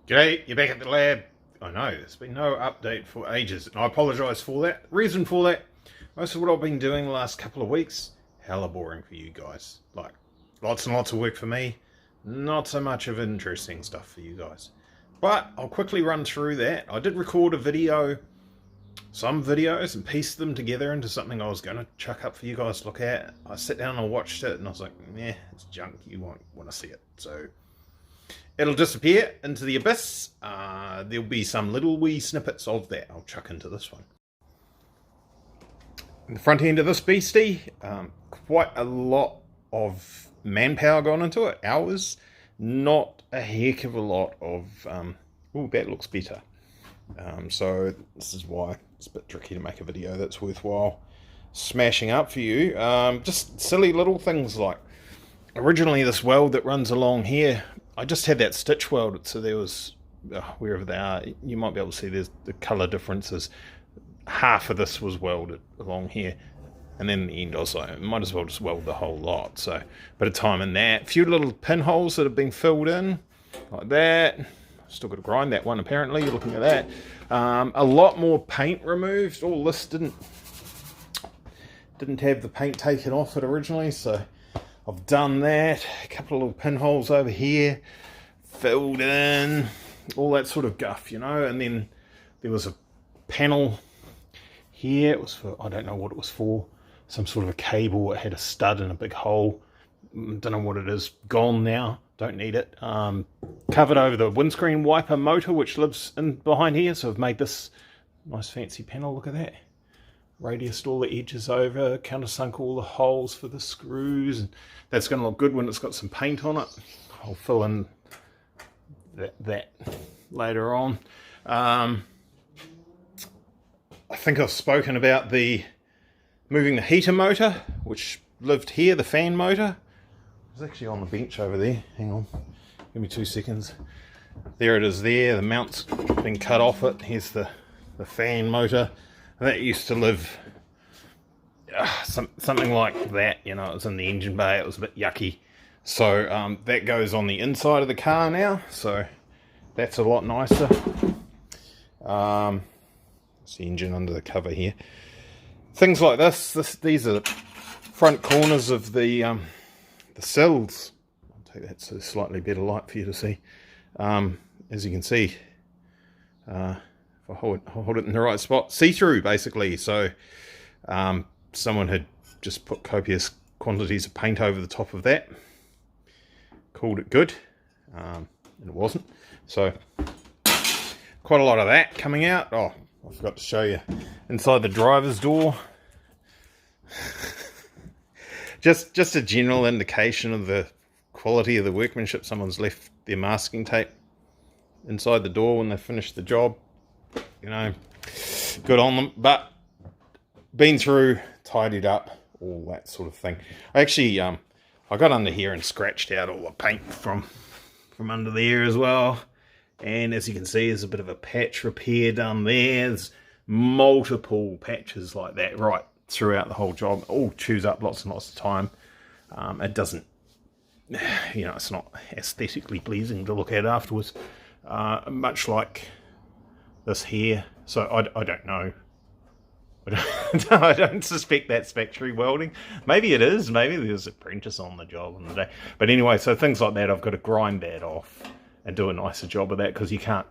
G'day, you're back at the lab. I know, there's been no update for ages, and I apologise for that. Reason for that, most of what I've been doing the last couple of weeks, hella boring for you guys. Like, lots and lots of work for me, not so much of interesting stuff for you guys. But I'll quickly run through that. I did record a video, some videos, and pieced them together into something I was going to chuck up for you guys to look at. I sat down and watched it, and I was like, it's junk, you won't want to see it. So it'll disappear into the abyss. There'll be some little wee snippets of that I'll chuck into this one. In the front end of this beastie, quite a lot of manpower gone into it, hours. Not a heck of a lot of, that looks better. So this is why it's a bit tricky to make a video that's worthwhile smashing up for you. Just silly little things like, originally this weld that runs along here, I just had that stitch welded, so there was, wherever they are, you might be able to see there's the colour differences. Half of this was welded along here, and then in the end I was like, might as well just weld the whole lot. So a bit of time in that. A few little pinholes that have been filled in, like that. Still got to grind that one apparently, you're looking at that. A lot more paint removed. All this didn't have the paint taken off it originally, so I've done that. A couple of little pinholes over here, filled in, all that sort of guff, you know. And then there was a panel here. It was for, I don't know what it was for, some sort of a cable. It had a stud and a big hole. Don't know what it is. Gone now. Don't need it. Covered over the windscreen wiper motor, which lives in behind here. So I've made this nice fancy panel. Look at that. Radiused all the edges over, countersunk all the holes for the screws, and that's going to look good when it's got some paint on it. I'll fill in that later on. I think I've spoken about moving the heater motor, which lived here, the fan motor. It was actually on the bench over there. Hang on, give me 2 seconds. There it is there, the mount's been cut off it. Here's the fan motor. That used to live something like that, you know. It was in the engine bay, it was a bit yucky. So that goes on the inside of the car now, so that's a lot nicer. It's the engine under the cover here. Things like these are the front corners of the sills. I'll take that to a slightly better light for you to see. As you can see, if I hold it in the right spot, see-through basically. So someone had just put copious quantities of paint over the top of that, called it good, and it wasn't. So quite a lot of that coming out. Oh, I forgot to show you inside the driver's door. just a general indication of the quality of the workmanship. Someone's left their masking tape inside the door when they finished the job. You know, good on them. But been through, tidied up, all that sort of thing. I actually, I got under here and scratched out all the paint from under there as well. And as you can see, there's a bit of a patch repair done there. There's multiple patches like that right throughout the whole job. All chews up lots and lots of time. It doesn't, you know, it's not aesthetically pleasing to look at afterwards. Much like this here. So I don't know. I don't suspect that's factory welding. Maybe it is. Maybe there's an apprentice on the job on the day. But anyway, so things like that, I've got to grind that off and do a nicer job of that, because you can't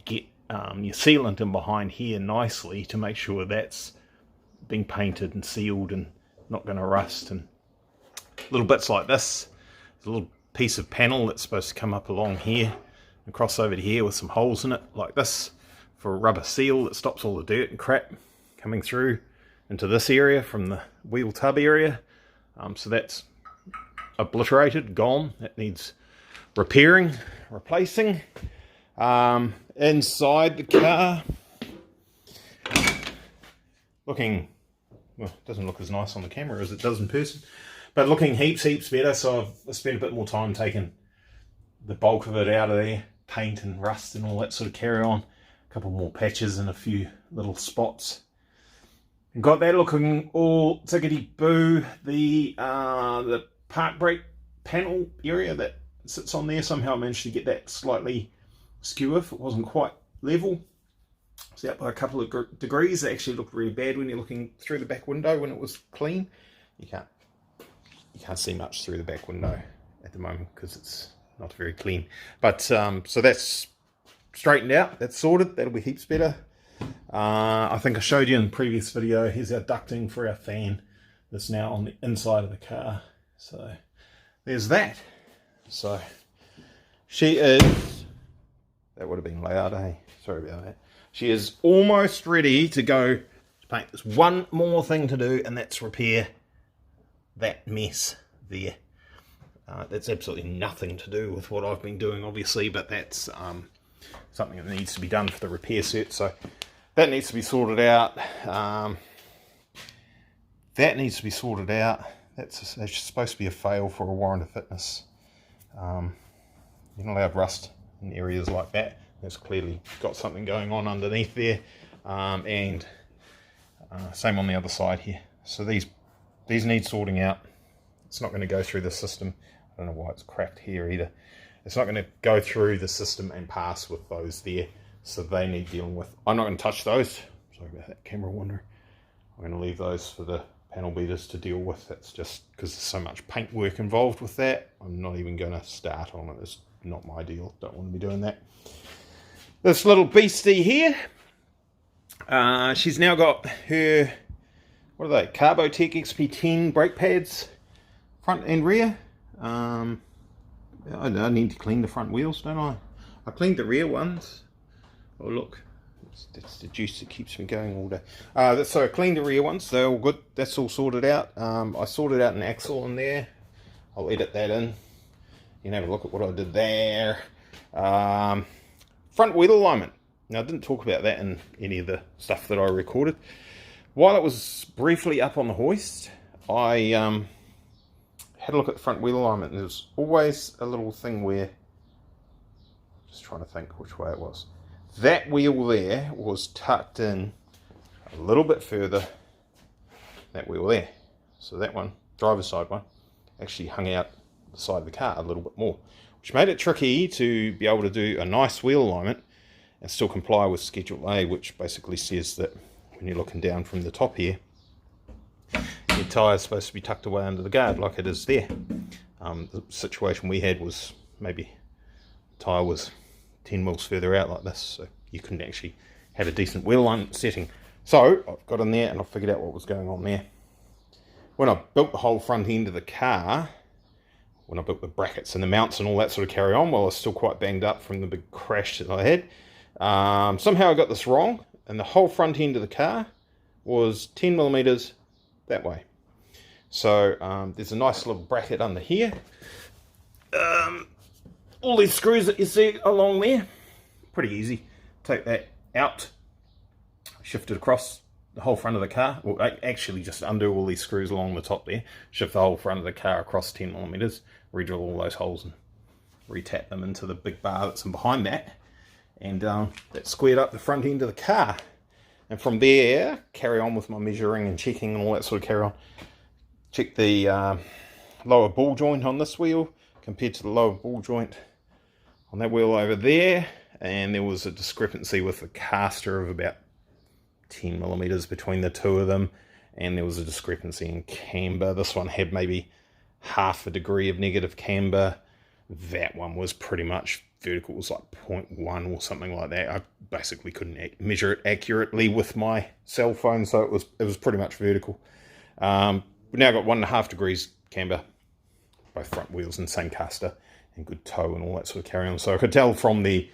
get your sealant in behind here nicely to make sure that's being painted and sealed and not going to rust. And little bits like this. There's a little piece of panel that's supposed to come up along here and cross over to here with some holes in it like this, for a rubber seal that stops all the dirt and crap coming through into this area from the wheel tub area. So that's obliterated, gone. That needs repairing, replacing. Inside the car, looking, well, it doesn't look as nice on the camera as it does in person, but looking heaps better. So I've spent a bit more time taking the bulk of it out of there, paint and rust and all that sort of carry on. A couple more patches and a few little spots. And got that looking all tickety-boo. The park brake panel area that sits on there, somehow I managed to get that slightly skew if it wasn't quite level. It's out by a couple of degrees. It actually looked really bad when you're looking through the back window when it was clean. You can't see much through the back window at the moment because it's not very clean. But so that's straightened out. That's sorted. That'll be heaps better. I think I showed you in the previous video. Here's our ducting for our fan that's now on the inside of the car. So there's that. So she is, that would have been loud, eh? Sorry about that. She is almost ready to go to paint. There's one more thing to do, and that's repair that mess there. That's absolutely nothing to do with what I've been doing, obviously, but that's something that needs to be done for the repair set. So that needs to be sorted out. That needs to be sorted out. That's supposed to be a fail for a warrant of fitness. You're not allowed rust in areas like that. It's clearly got something going on underneath there. And same on the other side here. So these need sorting out. It's not going to go through the system. I don't know why it's cracked here either. It's not going to go through the system and pass with those there. So they need dealing with. I'm not going to touch those. Sorry about that camera wander. I'm going to leave those for the panel beaters to deal with. That's just because there's so much paint work involved with that. I'm not even going to start on it. It's not my deal. Don't want to be doing that. This little beastie here. She's now got her, what are they? Carbotech XP10 brake pads, front and rear. I need to clean the front wheels, don't I? I cleaned the rear ones. Oh look, that's the juice that keeps me going all day. So I cleaned the rear ones, they're all good. That's all sorted out. I sorted out an axle in there. I'll edit that in. You can have a look at what I did there. Front wheel alignment. Now I didn't talk about that in any of the stuff that I recorded. While it was briefly up on the hoist, I had a look at the front wheel alignment. There's always a little thing where, just trying to think which way it was. That wheel there was tucked in a little bit further than that wheel there. So that one, driver's side one, actually hung out the side of the car a little bit more, which made it tricky to be able to do a nice wheel alignment and still comply with Schedule A, which basically says that when you're looking down from the top here, your tyre is supposed to be tucked away under the guard like it is there. The situation we had was maybe the tyre was 10 mils further out like this, so you couldn't actually have a decent wheel alignment setting. So I've got in there and I figured out what was going on there. When I built the whole front end of the car, when I built the brackets and the mounts and all that sort of carry on, well, I was still quite banged up from the big crash that I had. Somehow I got this wrong, and the whole front end of the car was 10 millimeters that way. So there's a nice little bracket under here. All these screws that you see along there, pretty easy. Take that out, shift it across the whole front of the car. Well, actually just undo all these screws along the top there, shift the whole front of the car across 10 millimeters, re-drill all those holes and re-tap them into the big bar that's in behind that. And that squared up the front end of the car. And from there, carry on with my measuring and checking and all that sort of carry on. Check the lower ball joint on this wheel compared to the lower ball joint on that wheel over there. And there was a discrepancy with the caster of about 10 millimeters between the two of them. And there was a discrepancy in camber. This one had maybe half a degree of negative camber. That one was pretty much vertical. It was like 0.1 or something like that. I basically couldn't measure it accurately with my cell phone, so it was pretty much vertical. We've now got 1.5 degrees camber, both front wheels and same caster, and good toe and all that sort of carry on. So I could tell from the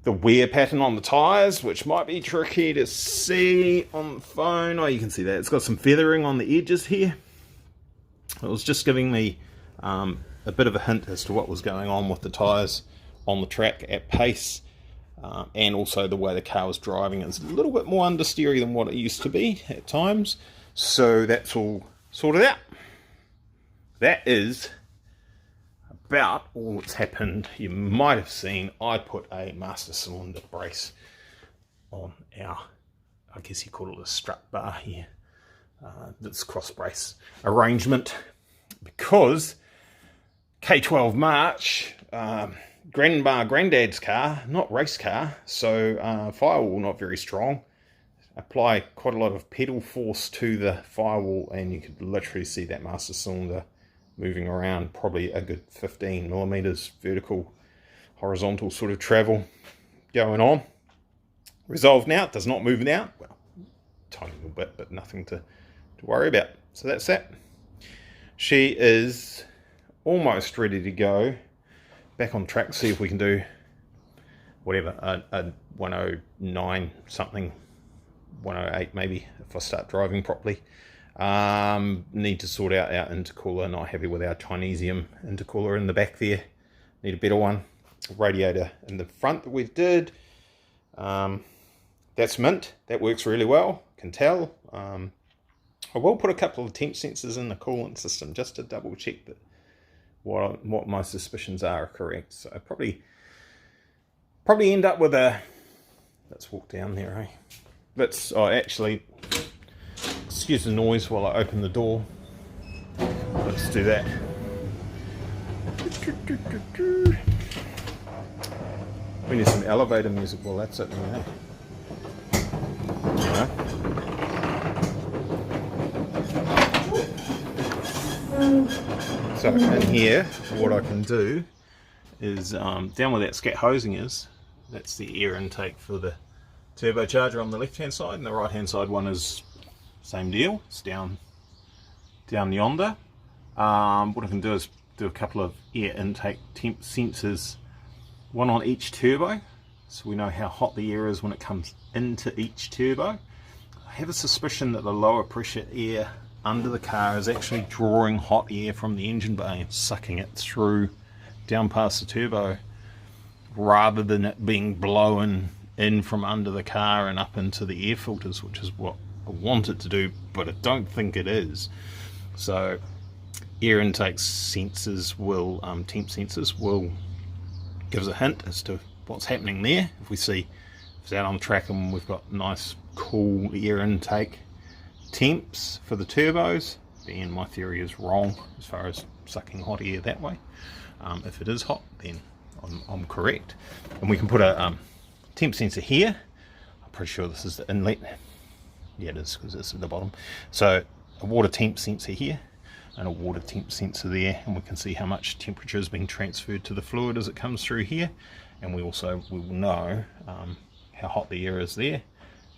wear pattern on the tyres, which might be tricky to see on the phone. Oh, you can see that. It's got some feathering on the edges here. It was just giving me a bit of a hint as to what was going on with the tyres on the track at pace, and also the way the car was driving. It's a little bit more understeery than what it used to be at times. So that's all sorted out. That is about all that's happened. You might have seen I put a master cylinder brace on our, I guess you call it a strut bar here, this cross brace arrangement, because K12 March, granddad's car, not race car, so firewall not very strong. Apply quite a lot of pedal force to the firewall and you could literally see that master cylinder moving around, probably a good 15 millimeters vertical, horizontal sort of travel going on. Resolved now, it does not move now. Well, tiny little bit, but nothing to worry about. So that's that. She is almost ready to go. Back on track, see if we can do whatever, a 109 something, 108 maybe, if I start driving properly. Need to sort out our intercooler, not happy with our Chinesium intercooler in the back there. Need a better one. Radiator in the front that we did. That's mint, that works really well, can tell. I will put a couple of temp sensors in the coolant system just to double check that what my suspicions are correct. So I probably end up with a, let's walk down there, eh? Let's, actually, excuse the noise while I open the door. Let's do that. We need some elevator music while that's opening, eh? You know? So in here, what I can do is, down where that scat hosing is, that's the air intake for the turbocharger on the left hand side, and the right hand side one is same deal, it's down yonder. What I can do is do a couple of air intake temp sensors, one on each turbo, so we know how hot the air is when it comes into each turbo. I have a suspicion that the lower pressure air under the car is actually drawing hot air from the engine bay and sucking it through down past the turbo, rather than it being blown in from under the car and up into the air filters, which is what I want it to do, but I don't think it is. So air intake sensors will, temp sensors will give us a hint as to what's happening there. If we see it's out on track and we've got nice cool air intake temps for the turbos, then my theory is wrong as far as sucking hot air that way. If it is hot, then I'm correct. And we can put a temp sensor here. I'm pretty sure this is the inlet. Yeah, it is, because it's at the bottom. So a water temp sensor here and a water temp sensor there, and we can see how much temperature is being transferred to the fluid as it comes through here. And we will know how hot the air is there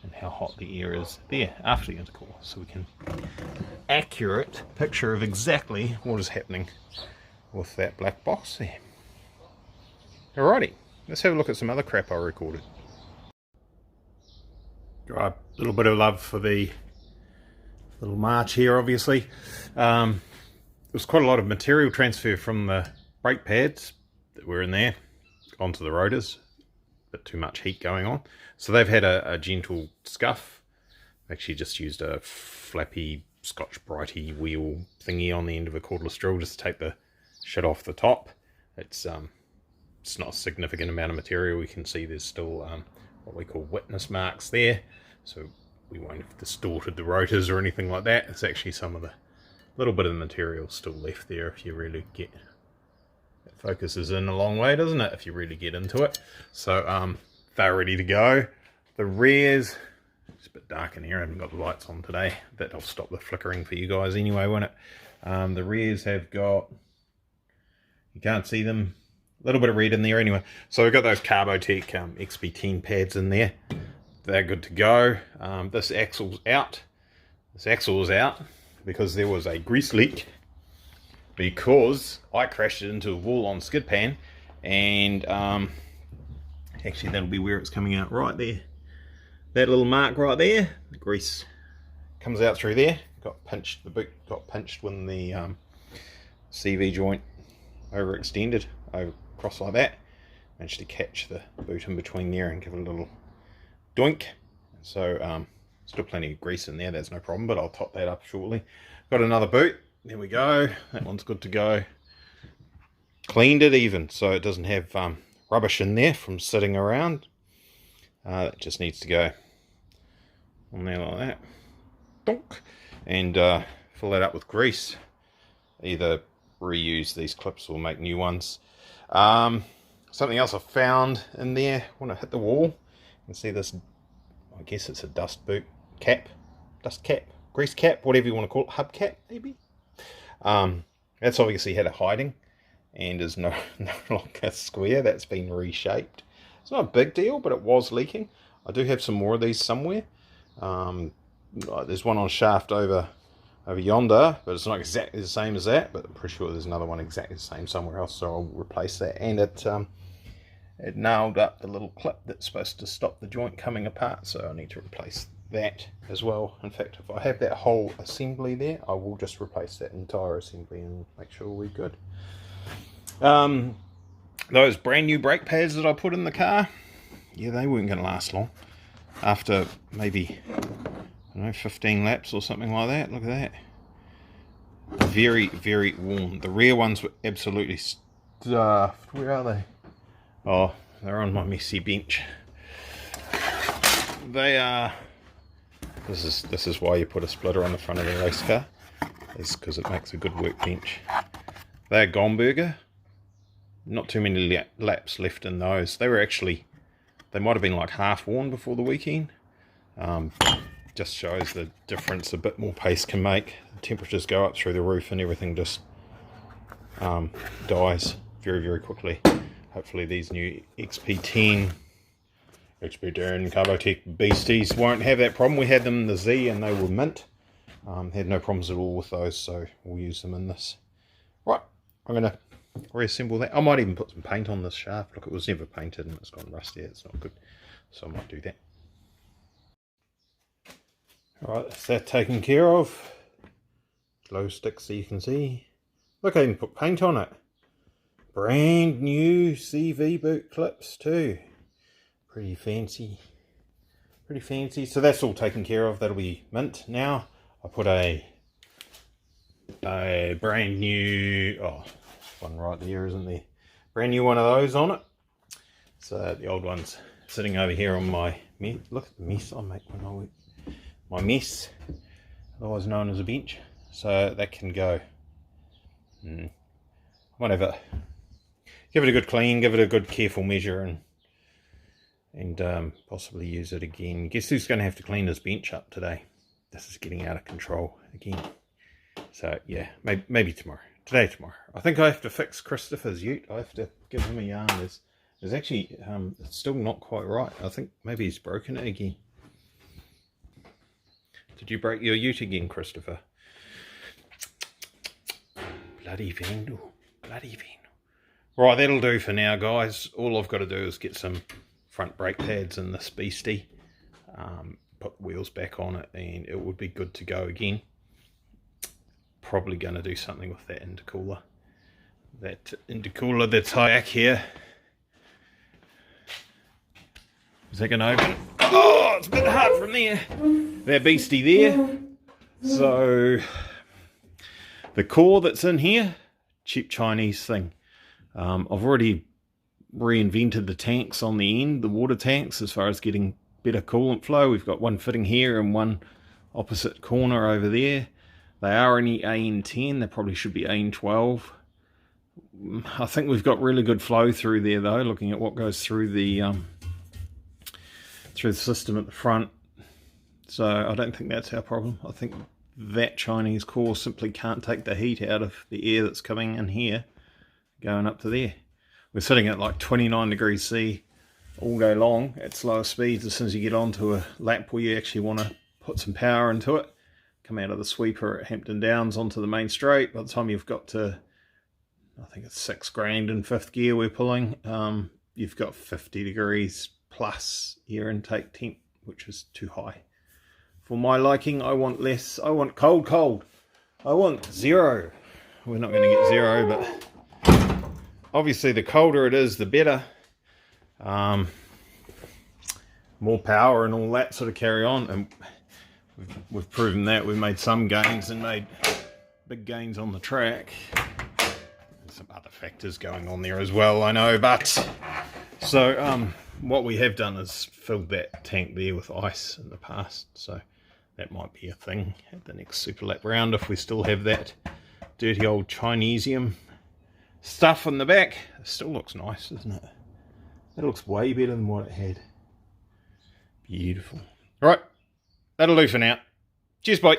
and how hot the air is there after the intercooler, so we can accurate picture of exactly what is happening with that black box there. Alrighty, let's have a look at some other crap I recorded. A little bit of love for the little march here, obviously. There was quite a lot of material transfer from the brake pads that were in there onto the rotors. A bit too much heat going on. So they've had a gentle scuff. Actually just used a flappy Scotch-Brite wheel thingy on the end of a cordless drill just to take the shit off the top. It's not a significant amount of material. We can see there's still what we call witness marks there. So we won't have distorted the rotors or anything like that. It's actually some of the little bit of material still left there if you really get... It focuses in a long way, doesn't it, if you really get into it. So they're ready to go. The rears, it's a bit dark in here, I haven't got the lights on today. That'll stop the flickering for you guys anyway, won't it? The rears have got, you can't see them, a little bit of red in there anyway. So we've got those Carbotech XB10 pads in there. They're good to go. This axle's out. This axle is out because there was a grease leak, because I crashed it into a wall on skid pan, and actually that'll be where it's coming out right there. That little mark right there, the grease comes out through there. Got pinched, the boot got pinched when the CV joint overextended across like that. Managed to catch the boot in between there and give it a little doink. So still plenty of grease in there, that's no problem, but I'll top that up shortly. Got another boot, there we go, that one's good to go. Cleaned it even, so it doesn't have rubbish in there from sitting around. It just needs to go on there like that. Donk. And fill that up with grease. Either reuse these clips or make new ones. Something else I found in there when I hit the wall, you can see this, I guess it's a dust cap, grease cap, whatever you want to call it, hub cap maybe. That's obviously had a hiding and is no longer square. That's been reshaped. It's not a big deal, but it was leaking. I do have some more of these somewhere. There's one on shaft over yonder, but it's not exactly the same as that, but I'm pretty sure there's another one exactly the same somewhere else, so I'll replace that. And it nailed up the little clip that's supposed to stop the joint coming apart, so I need to replace that as well. In fact, if I have that whole assembly there, I will just replace that entire assembly and make sure we're good. Those brand new brake pads that I put in the car, yeah, they weren't going to last long. After maybe, I don't know, 15 laps or something like that. Look at that. Very, very worn. The rear ones were absolutely stuffed. Where are they? Oh, they're on my messy bench. They are... This is why you put a splitter on the front of the race car. It's because it makes a good workbench. They're Gomberger. Not too many laps left in those. They were actually... They might have been like half worn before the weekend. Just shows the difference a bit more pace can make. The temperatures go up through the roof and everything just dies very, very quickly. Hopefully these new XP10 Carbotech beasties won't have that problem. We had them in the Z and they were mint. Had no problems at all with those, so we'll use them in this. Right, I'm going to reassemble that. I might even put some paint on this shaft. Look, it was never painted and it's gone rusty. It's not good, so I might do that. Alright, that's that taken care of. Glow stick so you can see. Look, I even put paint on it. Brand new CV boot clips too. Pretty fancy. Pretty fancy. So that's all taken care of. That'll be mint. Now I put a brand new, oh, one right there, isn't there? Brand new one of those on it. So the old one's sitting over here on my mess. Look at the mess I make when I work. My mess, otherwise known as a bench. So that can go. Whatever. Give it a good clean, give it a good careful measure, and possibly use it again. Guess who's going to have to clean this bench up today? This is getting out of control again. So yeah, maybe tomorrow. Tomorrow. I think I have to fix Christopher's ute. I have to give him a yarn. There's actually, it's still not quite right. I think maybe he's broken it again. Did you break your ute again, Christopher? Bloody vandal. Bloody vandal. Right, that'll do for now, guys. All I've got to do is get some front brake pads in this beastie. Put the wheels back on it and it would be good to go again. Probably going to do something with that intercooler. That intercooler that's back here. Is that going to open? Oh, it's a bit hard from there. That beastie there. So, the core that's in here, cheap Chinese thing. I've already reinvented the tanks on the end, the water tanks, as far as getting better coolant flow. We've got one fitting here and one opposite corner over there. They are only AN10, they probably should be AN12. I think we've got really good flow through there though, looking at what goes through the system at the front. So I don't think that's our problem. I think that Chinese core simply can't take the heat out of the air that's coming in here, going up to there. We're sitting at like 29 degrees C all day long at slower speeds. As soon as you get onto a lap where you actually want to put some power into it, come out of the sweeper at Hampton Downs onto the main straight. By the time you've got to, I think it's 6 grand in 5th gear we're pulling, you've got 50 degrees plus air intake temp, which is too high. For my liking, I want less. I want cold. I want 0. We're not going to get 0, but obviously the colder it is, the better. More power and all that sort of carry on. And we've proven that. We've made some gains and made big gains on the track. There's some other factors going on there as well, I know. But so what we have done is filled that tank there with ice in the past. So that might be a thing at the next super lap round if we still have that dirty old Chinesium stuff in the back. It still looks nice, doesn't it? That looks way better than what it had. Beautiful. All right, that'll do for now. Cheers, bye.